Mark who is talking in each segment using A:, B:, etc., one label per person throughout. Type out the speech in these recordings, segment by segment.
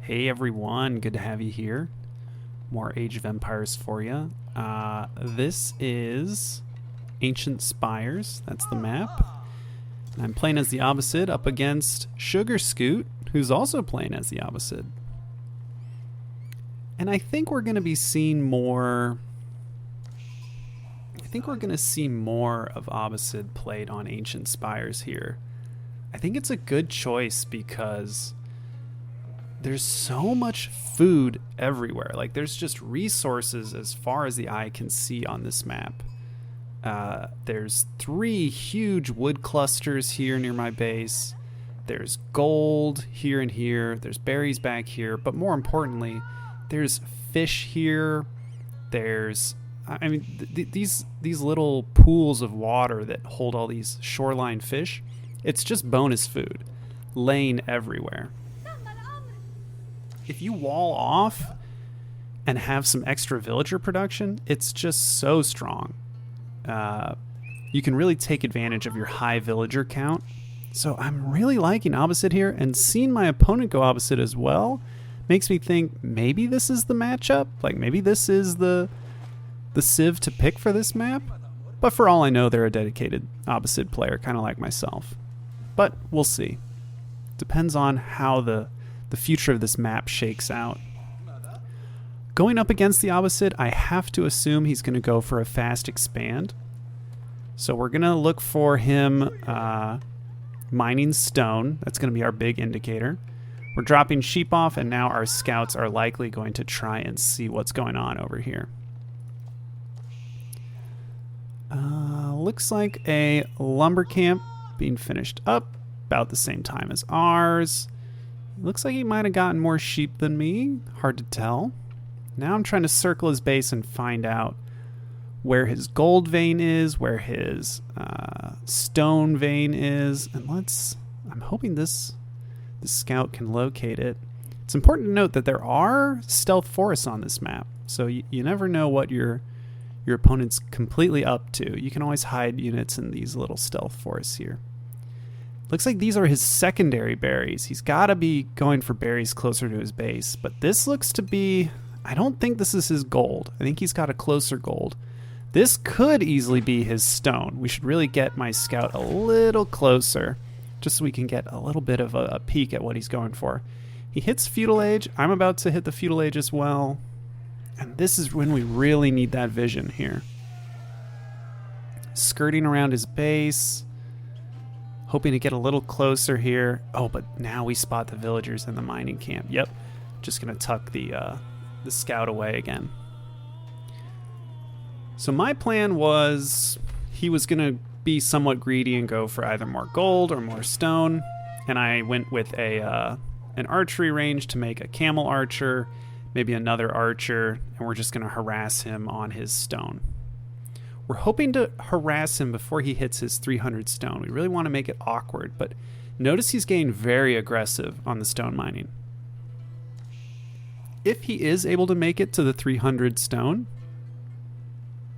A: Hey everyone, good to have you here. More Age of Empires for you. This is Ancient Spires, that's the map. And I'm playing as the Abbasid up against Sugar Scoot, who's also playing as the Abbasid. And I think we're going to be seeing more... I think we're going to see more of Abbasid played on Ancient Spires here. I think it's a good choice because there's so much food everywhere. Like, there's just resources as far as the eye can see on this map. There's 3 huge wood clusters here near my base. There's gold here and here. There's berries back here. But more importantly, there's fish here. There's... I mean, these little pools of water that hold all these shoreline fish, it's just bonus food laying everywhere. If you wall off and have some extra villager production, it's just so strong. You can really take advantage of your high villager count. So I'm really liking Abbasid here, and seeing my opponent go Abbasid as well makes me think maybe this is the matchup. Like, maybe this is the civ to pick for this map. But for all I know, they're a dedicated Abbasid player, kind of like myself. But we'll see. Depends on how the future of this map shakes out. Going up against the Abbasid, I have to assume he's going to go for a fast expand. So we're going to look for him mining stone. That's going to be our big indicator. We're dropping sheep off, and now our scouts are likely going to try and see what's going on over here. Looks like a lumber camp being finished up about the same time as ours. Looks like he might have gotten more sheep than me. Hard to tell. Now I'm trying to circle his base and find out where his gold vein is, where his stone vein is, and I'm hoping this scout can locate it. It's important to note that there are stealth forests on this map, so you never know what your opponent's completely up to. You can always hide units in these little stealth forests here. Looks like these are his secondary berries. He's got to be going for berries closer to his base, but this looks to be... I don't think this is his gold. I think he's got a closer gold. This could easily be his stone. We should really get my scout a little closer, just so we can get a little bit of a peek at what he's going for. He hits feudal age. I'm about to hit the feudal age as well. And this is when we really need that vision here. Skirting around his base. Hoping to get a little closer here. Oh, but now we spot the villagers in the mining camp. Yep. Just going to tuck the scout away again. So my plan was he was going to be somewhat greedy and go for either more gold or more stone. And I went with an archery range to make a camel archer, maybe another archer, and we're just going to harass him on his stone. We're hoping to harass him before he hits his 300 stone. We really want to make it awkward, but notice he's getting very aggressive on the stone mining. If he is able to make it to the 300 stone,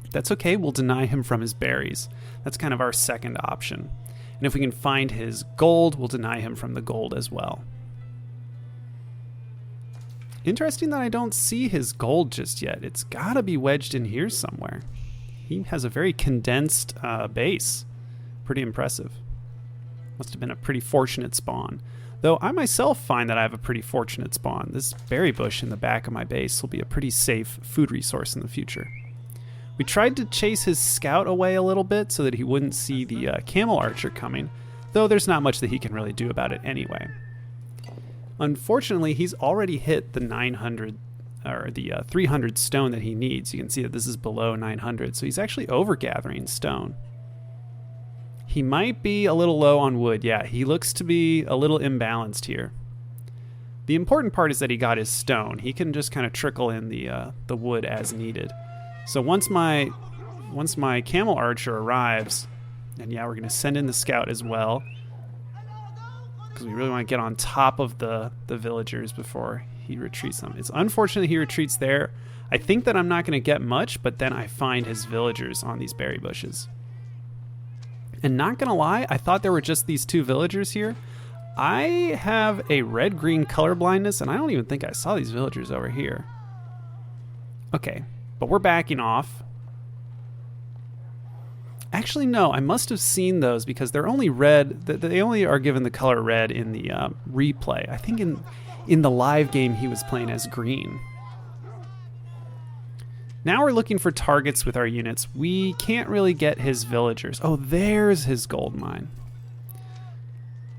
A: that's okay. We'll deny him from his berries. That's kind of our second option. And if we can find his gold, we'll deny him from the gold as well. Interesting that I don't see his gold just yet. It's got to be wedged in here somewhere. He has a very condensed base. Pretty impressive. Must have been a pretty fortunate spawn. Though I myself find that I have a pretty fortunate spawn. This berry bush in the back of my base will be a pretty safe food resource in the future. We tried to chase his scout away a little bit so that he wouldn't see the camel archer coming, though there's not much that he can really do about it anyway. Unfortunately, he's already hit the 900 or the 300 stone that he needs. You can see that this is below 900, so he's actually overgathering stone. He might be a little low on wood. Yeah, he looks to be a little imbalanced here. The important part is that he got his stone. He can just kind of trickle in the wood as needed. So once my camel archer arrives, and yeah, we're going to send in the scout as well, because we really want to get on top of the villagers before he retreats them. It's unfortunate he retreats there. I think that I'm not going to get much, but then I find his villagers on these berry bushes. And not going to lie, I thought there were just these 2 villagers here. I have a red-green color blindness, and I don't even think I saw these villagers over here. Okay, but we're backing off. Actually, no, I must have seen those because they're only red. They only are given the color red in the replay. I think in the live game he was playing as green. Now we're looking for targets with our units. We can't really get his villagers. Oh, there's his gold mine.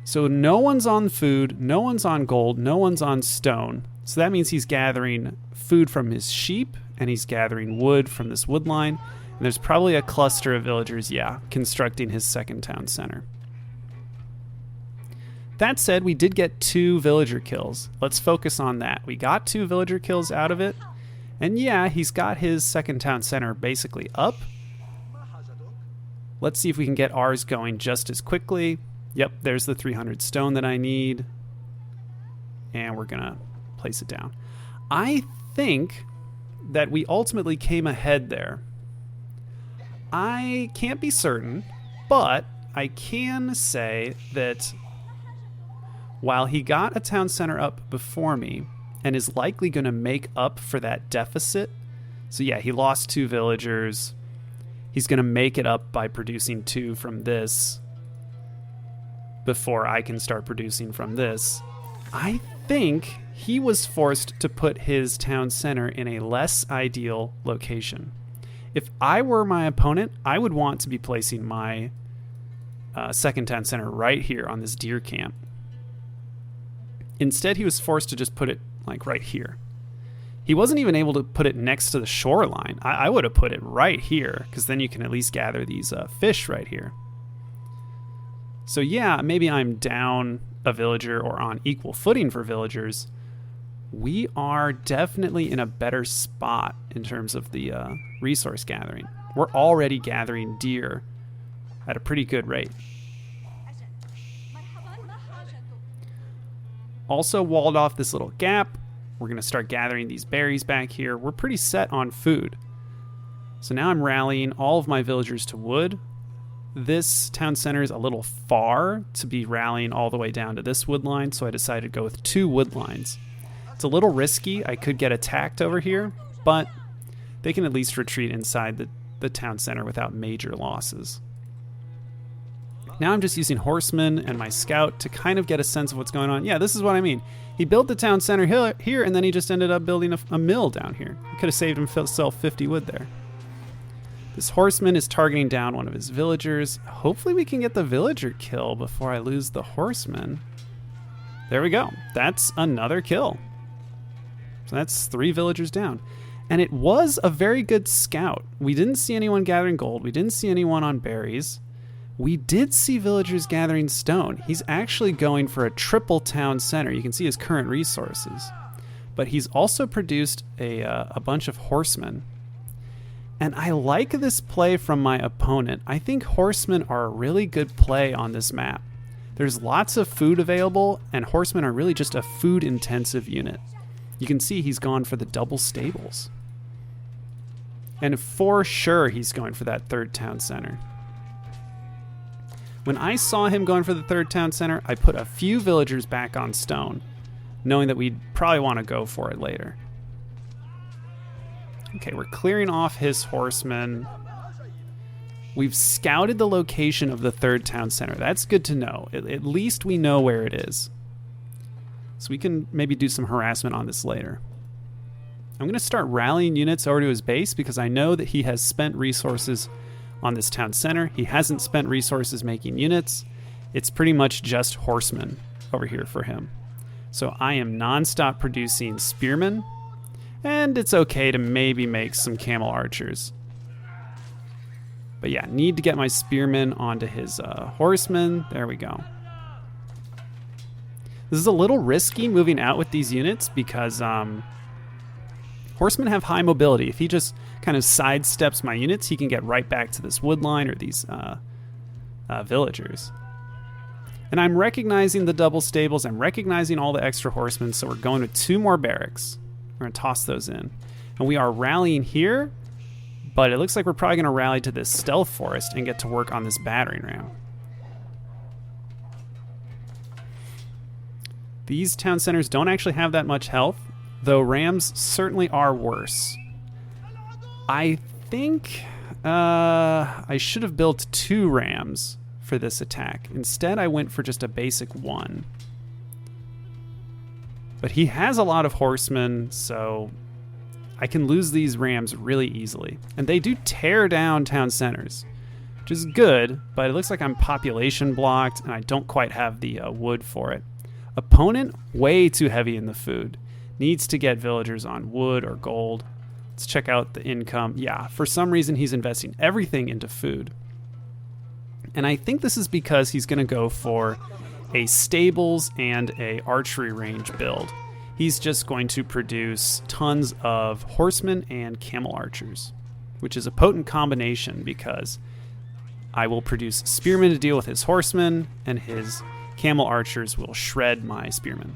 A: So no one's on food, no one's on gold, no one's on stone. So that means he's gathering food from his sheep, and he's gathering wood from this wood line. And there's probably a cluster of villagers, yeah, constructing his second town center. That said, we did get 2 villager kills. Let's focus on that. We got 2 villager kills out of it. And yeah, he's got his second town center basically up. Let's see if we can get ours going just as quickly. Yep, there's the 300 stone that I need. And we're going to place it down. I think that we ultimately came ahead there. I can't be certain, but I can say that while he got a town center up before me and is likely going to make up for that deficit, so yeah, he lost 2 villagers. He's going to make it up by producing 2 from this before I can start producing from this. I think he was forced to put his town center in a less ideal location. If I were my opponent, I would want to be placing my second town center right here on this deer camp. Instead, he was forced to just put it like right here. He wasn't even able to put it next to the shoreline. I would have put it right here, because then you can at least gather these fish right here. So yeah, maybe I'm down a villager or on equal footing for villagers. We are definitely in a better spot in terms of the resource gathering. We're already gathering deer at a pretty good rate. Also walled off this little gap. We're going to start gathering these berries back here. We're pretty set on food. So now I'm rallying all of my villagers to wood. This town center is a little far to be rallying all the way down to this wood line, so I decided to go with 2 wood lines. It's a little risky. I could get attacked over here, but they can at least retreat inside the town center without major losses. Now I'm just using horsemen and my scout to kind of get a sense of what's going on. Yeah, this is what I mean. He built the town center here, and then he just ended up building a mill down here. He could have saved himself 50 wood there. This horseman is targeting down one of his villagers. Hopefully we can get the villager kill before I lose the horseman. There we go. That's another kill. So that's 3 villagers down. And it was a very good scout. We didn't see anyone gathering gold. We didn't see anyone on berries. We did see villagers gathering stone. He's actually going for a triple town center. You can see his current resources. But he's also produced a bunch of horsemen. And I like this play from my opponent. I think horsemen are a really good play on this map. There's lots of food available, and horsemen are really just a food-intensive unit. You can see he's gone for the double stables. And for sure he's going for that 3rd town center. When I saw him going for the 3rd town center, I put a few villagers back on stone, knowing that we'd probably want to go for it later. Okay, we're clearing off his horsemen. We've scouted the location of the 3rd town center. That's good to know. At least we know where it is. So we can maybe do some harassment on this later. I'm going to start rallying units over to his base because I know that he has spent resources on this town center. He hasn't spent resources making units. It's pretty much just horsemen over here for him. So I am nonstop producing spearmen, and it's okay to maybe make some camel archers. But yeah, need to get my spearmen onto his horsemen. There we go. This is a little risky moving out with these units because horsemen have high mobility. If he just kind of sidesteps my units, he can get right back to this wood line or these villagers. And I'm recognizing the double stables. I'm recognizing all the extra horsemen, so we're going to 2 more barracks. We're going to toss those in. And we are rallying here, but it looks like we're probably going to rally to this stealth forest and get to work on this battering ram. These town centers don't actually have that much health, though rams certainly are worse. I think I should have built 2 rams for this attack. Instead, I went for just a basic 1. But he has a lot of horsemen, so I can lose these rams really easily. And they do tear down town centers, which is good, but it looks like I'm population blocked, and I don't quite have the wood for it. Opponent, way too heavy in the food. Needs to get villagers on wood or gold. Let's check out the income. Yeah, for some reason he's investing everything into food. And I think this is because he's going to go for a stables and a archery range build. He's just going to produce tons of horsemen and camel archers, which is a potent combination because I will produce spearmen to deal with his horsemen, and his camel archers will shred my spearmen.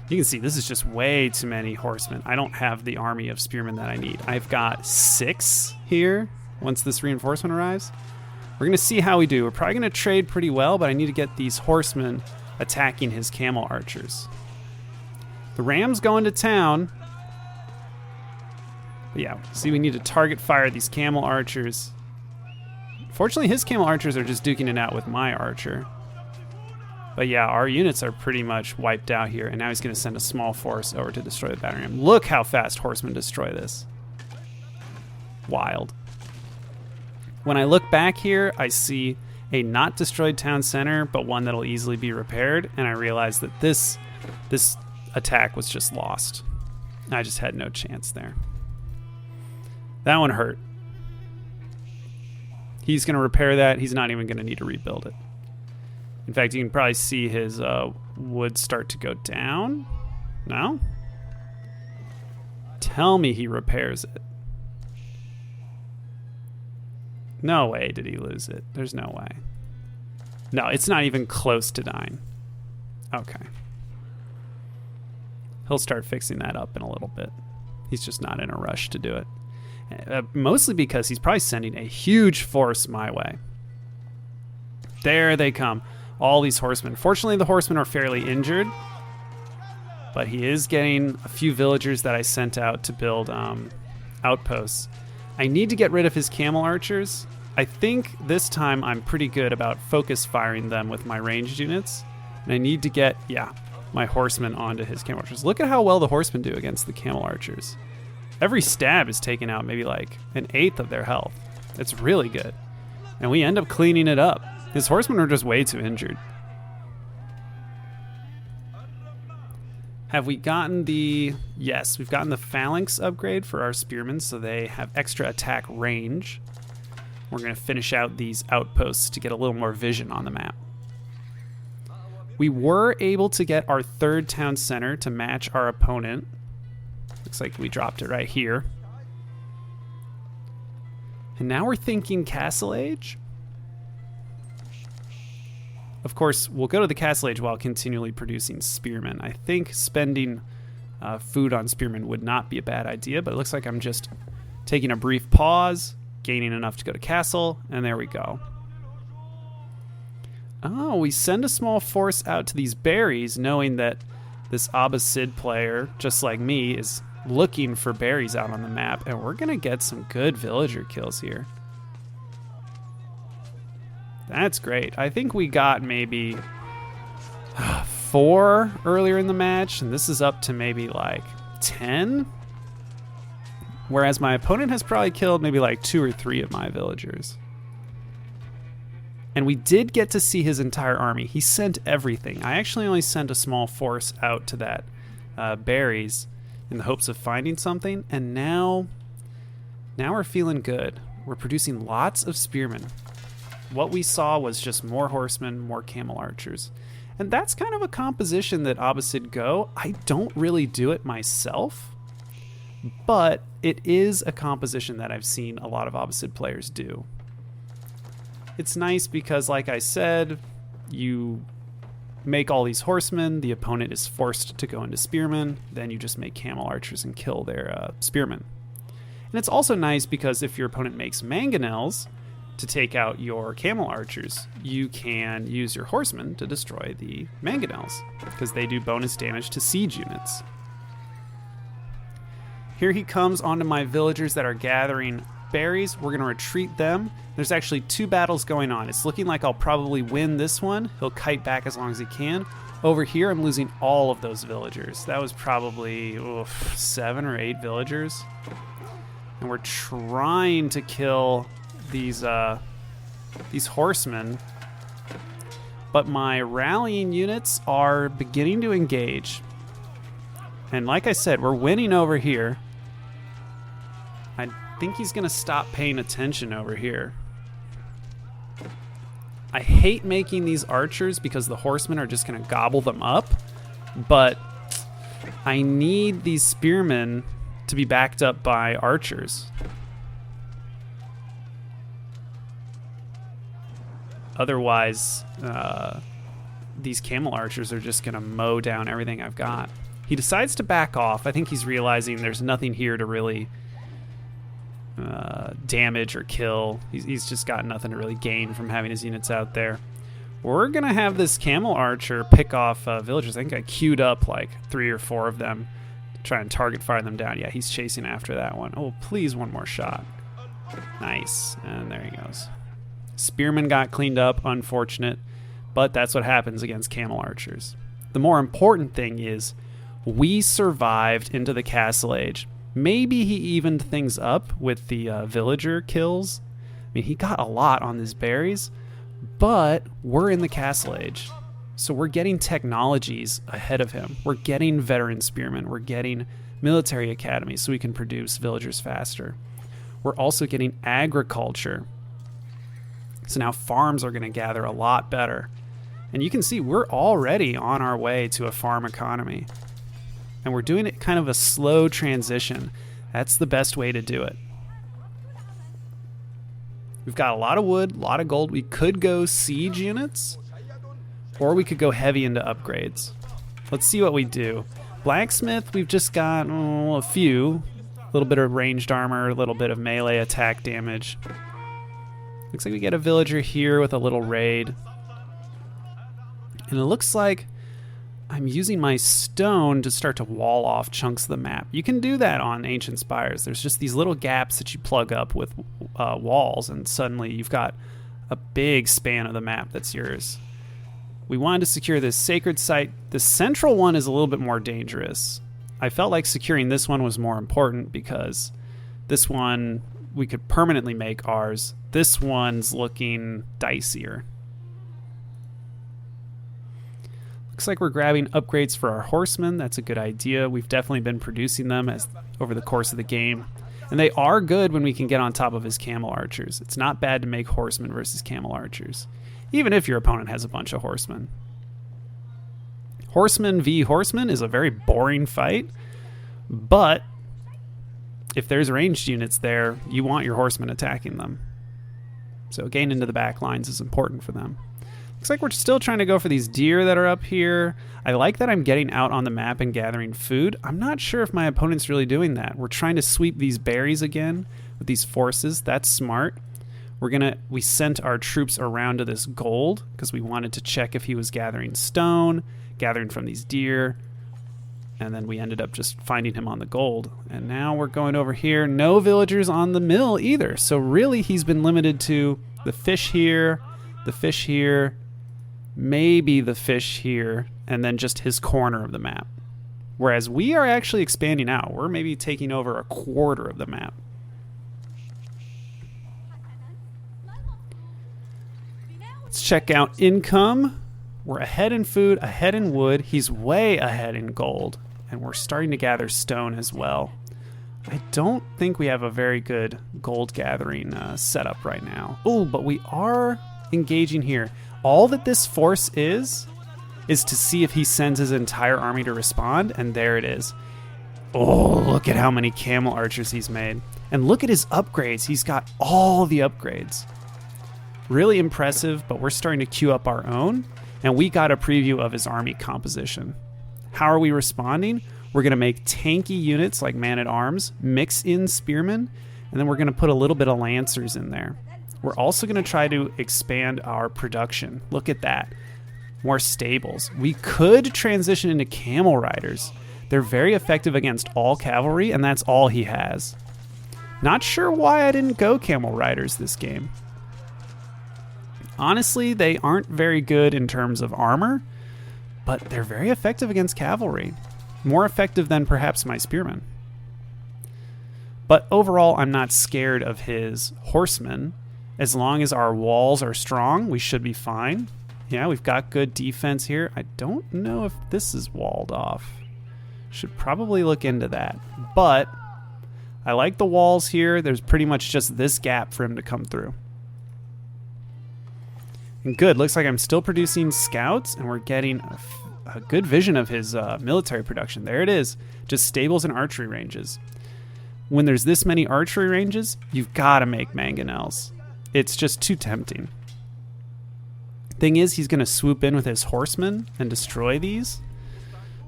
A: You can see this is just way too many horsemen. I don't have the army of spearmen that I need. I've got 6 here once this reinforcement arrives. We're going to see how we do. We're probably going to trade pretty well, but I need to get these horsemen attacking his camel archers. The rams go into town. But yeah, see, we need to target fire these camel archers. Fortunately, his camel archers are just duking it out with my archer. But yeah, our units are pretty much wiped out here, and now he's going to send a small force over to destroy the battering ram. Look how fast horsemen destroy this. Wild. When I look back here, I see a not destroyed town center, but one that'll easily be repaired, and I realize that this attack was just lost. I just had no chance there. That one hurt. He's going to repair that. He's not even going to need to rebuild it. In fact, you can probably see his wood start to go down. No? Tell me he repairs it. No way did he lose it. There's no way. No, it's not even close to dying. Okay. He'll start fixing that up in a little bit. He's just not in a rush to do it. Mostly because he's probably sending a huge force my way. There they come. All these horsemen. Fortunately, the horsemen are fairly injured, but he is getting a few villagers that I sent out to build outposts. I need to get rid of his camel archers. I think this time I'm pretty good about focus firing them with my ranged units. And I need to get, my horsemen onto his camel archers. Look at how well the horsemen do against the camel archers. Every stab is taking out maybe like 1/8 of their health. It's really good. And we end up cleaning it up. His horsemen are just way too injured. Have we gotten the... Yes, we've gotten the phalanx upgrade for our spearmen, so they have extra attack range. We're going to finish out these outposts to get a little more vision on the map. We were able to get our 3rd town center to match our opponent. Looks like we dropped it right here. And now we're thinking Castle Age. Of course, we'll go to the Castle Age while continually producing spearmen. I think spending food on spearmen would not be a bad idea, but it looks like I'm just taking a brief pause, gaining enough to go to Castle, and there we go. Oh, we send a small force out to these berries, knowing that this Abbasid player, just like me, is looking for berries out on the map, and we're going to get some good villager kills here. That's great. I think we got maybe 4 earlier in the match, and this is up to maybe like 10. Whereas my opponent has probably killed maybe like 2 or 3 of my villagers. And we did get to see his entire army. He sent everything. I actually only sent a small force out to that berries in the hopes of finding something, and now we're feeling good. We're producing lots of spearmen. What we saw was just more horsemen, more camel archers. And that's kind of a composition that Abbasid go. I don't really do it myself, but it is a composition that I've seen a lot of Abbasid players do. It's nice because, like I said, you make all these horsemen, the opponent is forced to go into spearmen, then you just make camel archers and kill their spearmen. And it's also nice because if your opponent makes mangonels, to take out your camel archers, you can use your horsemen to destroy the mangonels, because they do bonus damage to siege units. Here he comes onto my villagers that are gathering berries. We're going to retreat them. There's actually 2 battles going on. It's looking like I'll probably win this one. He'll kite back as long as he can. Over here, I'm losing all of those villagers. That was probably 7 or 8 villagers. And we're trying to kill these horsemen. But my rallying units are beginning to engage. And like I said, we're winning over here. I think he's going to stop paying attention over here. I hate making these archers because the horsemen are just going to gobble them up, but I need these spearmen to be backed up by archers. Otherwise, these camel archers are just going to mow down everything I've got. He decides to back off. I think he's realizing there's nothing here to really damage or kill. He's just got nothing to really gain from having his units out there. We're going to have this camel archer pick off villagers. I think I queued up like 3 or 4 of them to try and target fire them down. Yeah, he's chasing after that one. Oh, please, one more shot. Nice. And there he goes. Spearman got cleaned up. Unfortunate. But that's what happens against camel archers. The more important thing is we survived into the Castle Age. Maybe he evened things up with the villager kills. I mean, he got a lot on these berries, but we're in the Castle Age. So we're getting technologies ahead of him. We're getting veteran spearmen. We're getting military academies so we can produce villagers faster. We're also getting agriculture. So now farms are going to gather a lot better. And you can see we're already on our way to a farm economy. And we're doing it kind of a slow transition. That's the best way to do it. We've got a lot of wood, a lot of gold. We could go siege units, or we could go heavy into upgrades. Let's see what we do. Blacksmith, we've just got a few. A little bit of ranged armor, a little bit of melee attack damage. Looks like we get a villager here with a little raid. And it looks like I'm using my stone to start to wall off chunks of the map. You can do that on Ancient Spires. There's just these little gaps that you plug up with walls, and suddenly you've got a big span of the map that's yours. We wanted to secure this sacred site. The central one is a little bit more dangerous. I felt like securing this one was more important because this one we could permanently make ours. This one's looking dicier. Looks like we're grabbing upgrades for our horsemen. That's a good idea. We've definitely been producing them over the course of the game. And they are good when we can get on top of his camel archers. It's not bad to make horsemen versus camel archers, even if your opponent has a bunch of horsemen. Horseman v horseman is a very boring fight, but if there's ranged units there, you want your horsemen attacking them. So getting into the back lines is important for them. Looks like we're still trying to go for these deer that are up here. I like that I'm getting out on the map and gathering food. I'm not sure if my opponent's really doing that. We're trying to sweep these berries again with these forces. That's smart. We sent our troops around to this gold because we wanted to check if he was gathering stone, gathering from these deer, and then we ended up just finding him on the gold. And now we're going over here. No villagers on the mill either. So really he's been limited to the fish here, maybe the fish here, and then just his corner of the map. Whereas we are actually expanding out. We're maybe taking over a quarter of the map. Let's check out income. We're ahead in food, ahead in wood. He's way ahead in gold. And we're starting to gather stone as well. I don't think we have a very good gold gathering setup right now. Oh, but we are engaging here. All that this force is to see if he sends his entire army to respond, and there it is. Oh, look at how many camel archers he's made. And look at his upgrades. He's got all the upgrades. Really impressive, but we're starting to queue up our own, and we got a preview of his army composition. How are we responding? We're going to make tanky units like man-at-arms, mix in spearmen, and then we're going to put a little bit of lancers in there. We're also going to try to expand our production. Look at that. More stables. We could transition into camel riders. They're very effective against all cavalry, and that's all he has. Not sure why I didn't go camel riders this game. Honestly, they aren't very good in terms of armor, but they're very effective against cavalry. More effective than perhaps my spearmen. But overall, I'm not scared of his horsemen. As long as our walls are strong, we should be fine. Yeah, we've got good defense here. I don't know if this is walled off. Should probably look into that. But I like the walls here. There's pretty much just this gap for him to come through. And good, looks like I'm still producing scouts, and we're getting a good vision of his military production. There it is, just stables and archery ranges. When there's this many archery ranges, you've got to make mangonels. It's just too tempting. Thing is, he's going to swoop in with his horsemen and destroy these.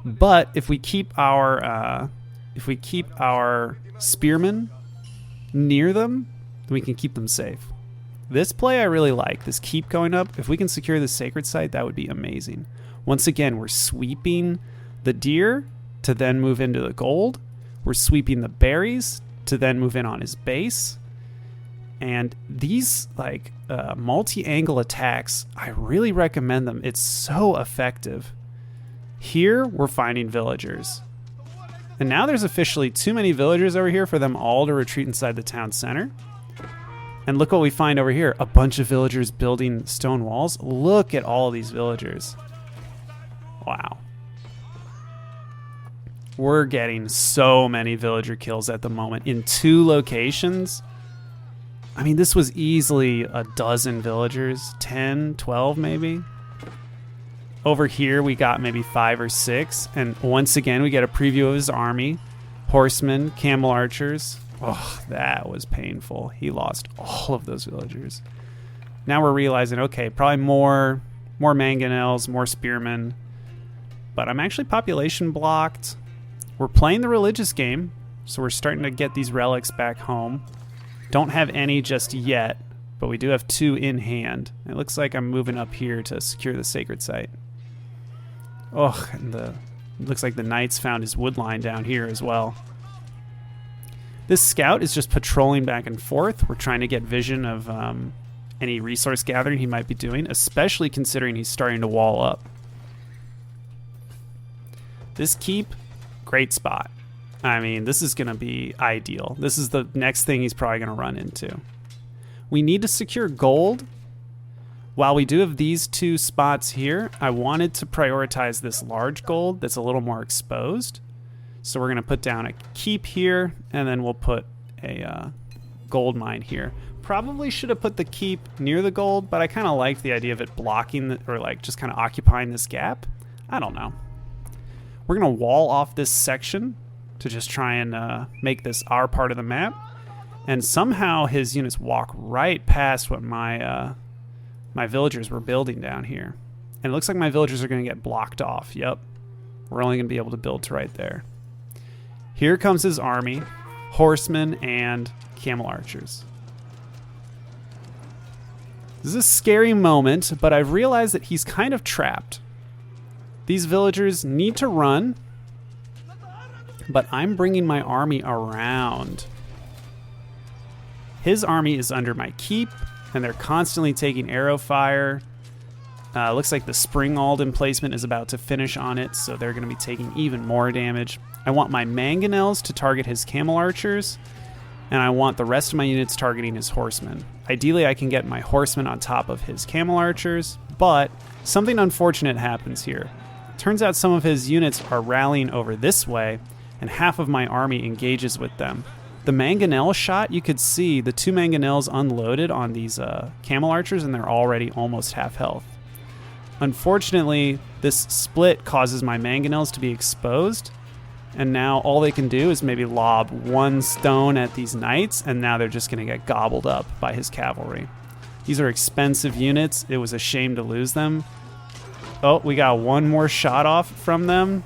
A: But if we keep our spearmen near them, then we can keep them safe. This play I really like. This keep going up. If we can secure the sacred site, that would be amazing. Once again, we're sweeping the deer to then move into the gold. We're sweeping the berries to then move in on his base. And these multi-angle attacks, I really recommend them. It's so effective. Here, we're finding villagers. And now there's officially too many villagers over here for them all to retreat inside the town center. And look what we find over here. A bunch of villagers building stone walls. Look at all of these villagers. Wow. We're getting so many villager kills at the moment in 2 locations. I mean, this was easily a dozen villagers. 10, 12 maybe. Over here, we got maybe 5 or 6. And once again, we get a preview of his army. Horsemen, camel archers. Oh, that was painful. He lost all of those villagers. Now we're realizing, okay, probably more mangonels, more spearmen. But I'm actually population blocked. We're playing the religious game, so we're starting to get these relics back home. Don't have any just yet, but we do have 2 in hand. It looks like I'm moving up here to secure the sacred site. Oh, and it looks like the knights found his wood line down here as well. This scout is just patrolling back and forth. We're trying to get vision of any resource gathering he might be doing, especially considering he's starting to wall up. This keep, great spot. I mean, this is going to be ideal. This is the next thing he's probably going to run into. We need to secure gold. While we do have these 2 spots here, I wanted to prioritize this large gold that's a little more exposed. So we're going to put down a keep here, and then we'll put a gold mine here. Probably should have put the keep near the gold, but I kind of like the idea of it blocking or like just kind of occupying this gap. I don't know. We're going to wall off this section to just try and make this our part of the map. And somehow his units walk right past what my villagers were building down here. And it looks like my villagers are going to get blocked off. Yep. We're only going to be able to build to right there. Here comes his army, horsemen and camel archers. This is a scary moment, but I've realized that he's kind of trapped. These villagers need to run, but I'm bringing my army around. His army is under my keep, and they're constantly taking arrow fire. Looks like the Springald emplacement is about to finish on it, so they're going to be taking even more damage. I want my mangonels to target his camel archers, and I want the rest of my units targeting his horsemen. Ideally, I can get my horsemen on top of his camel archers, but something unfortunate happens here. Turns out some of his units are rallying over this way, and half of my army engages with them. The mangonel shot, you could see the 2 mangonels unloaded on these camel archers, and they're already almost half health. Unfortunately, this split causes my mangonels to be exposed, and now all they can do is maybe lob 1 stone at these knights, and now they're just going to get gobbled up by his cavalry. These are expensive units. It was a shame to lose them. Oh, we got 1 more shot off from them.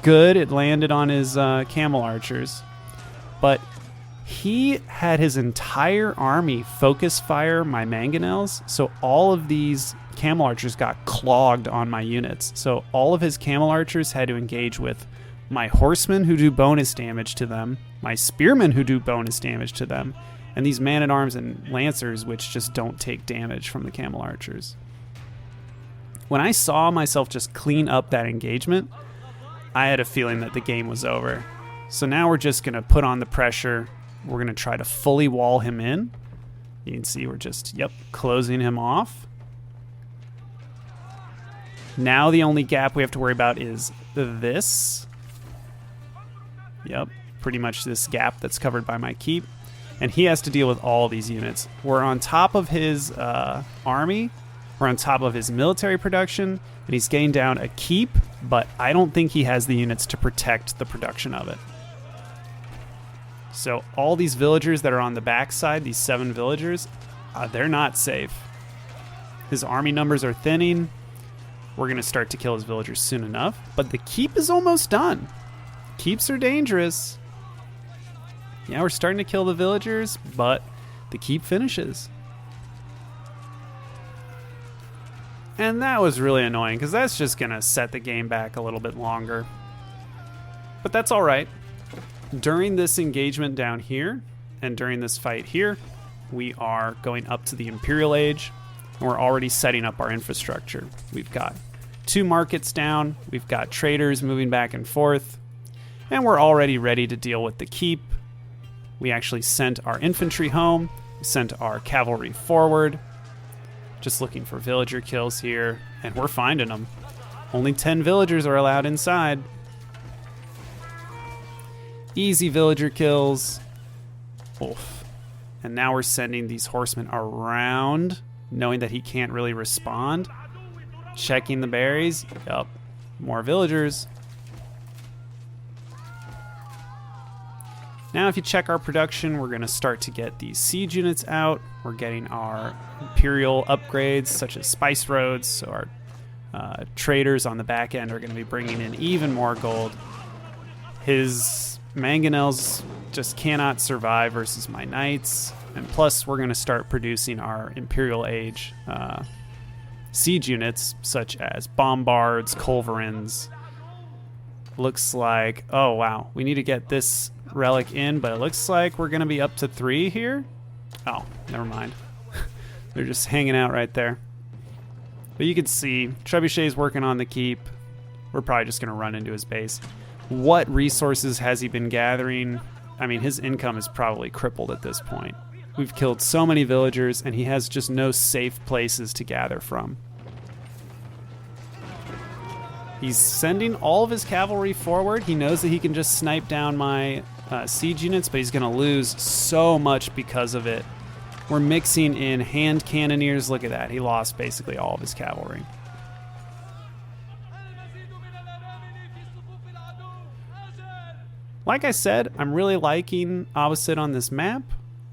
A: Good, it landed on his camel archers. But He had his entire army focus fire my mangonels, so all of these camel archers got clogged on my units. So all of his camel archers had to engage with my horsemen who do bonus damage to them, my spearmen who do bonus damage to them, and these man-at-arms and lancers which just don't take damage from the camel archers. When I saw myself just clean up that engagement, I had a feeling that the game was over. So now we're just going to put on the pressure. We're going to try to fully wall him in. You can see we're just, closing him off. Now the only gap we have to worry about is this. Yep, pretty much this gap that's covered by my keep. And he has to deal with all these units. We're on top of his army. We're on top of his military production. And he's gained down a keep, but I don't think he has the units to protect the production of it. So all these villagers that are on the backside, these 7 villagers, they're not safe. His army numbers are thinning. We're going to start to kill his villagers soon enough. But the keep is almost done. Keeps are dangerous. Yeah, we're starting to kill the villagers, but the keep finishes. And that was really annoying, because that's just going to set the game back a little bit longer. But that's all right. During this engagement down here, and during this fight here, we are going up to the Imperial Age, and we're already setting up our infrastructure. We've got 2 markets down, we've got traders moving back and forth, and we're already ready to deal with the keep. We actually sent our infantry home, we sent our cavalry forward, just looking for villager kills here, and we're finding them. Only 10 villagers are allowed inside. Easy villager kills. Oof. And now we're sending these horsemen around, knowing that he can't really respond. Checking the berries. Yup. More villagers. Now if you check our production, we're going to start to get these siege units out. We're getting our imperial upgrades, such as spice roads, so our traders on the back end are going to be bringing in even more gold. His mangonels just cannot survive versus my knights, and plus we're going to start producing our Imperial Age siege units, such as bombards, culverins. Looks like, oh wow, we need to get this relic in, but it looks like we're going to be up to 3 here. Oh, never mind. They're just hanging out right there. But you can see Trebuchet's working on the keep. We're probably just going to run into his base. What resources has he been gathering? I mean, his income is probably crippled at this point. We've killed so many villagers, and he has just no safe places to gather from. He's sending all of his cavalry forward. He knows that he can just snipe down my siege units, but he's going to lose so much because of it. We're mixing in hand cannoneers. Look at that. He lost basically all of his cavalry. Like I said, I'm really liking Abbasid on this map.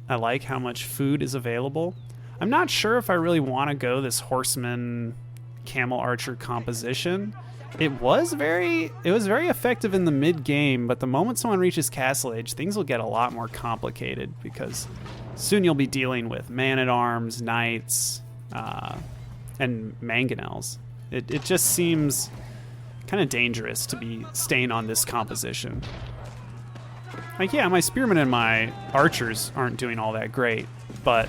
A: I like how much food is available. I'm not sure if I really want to go this horseman camel archer composition. It was very effective in the mid game, but the moment someone reaches castle age, things will get a lot more complicated, because soon you'll be dealing with man-at-arms, knights, and mangonels. It just seems kind of dangerous to be staying on this composition. Like, yeah, my spearmen and my archers aren't doing all that great, but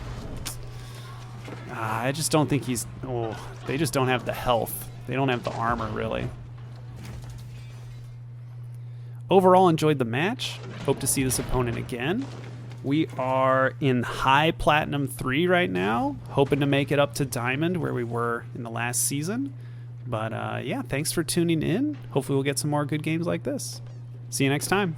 A: I just don't think he's... Oh, they just don't have the health. They don't have the armor, really. Overall, enjoyed the match. Hope to see this opponent again. We are in high Platinum 3 right now, hoping to make it up to Diamond, where we were in the last season. But yeah, thanks for tuning in. Hopefully we'll get some more good games like this. See you next time.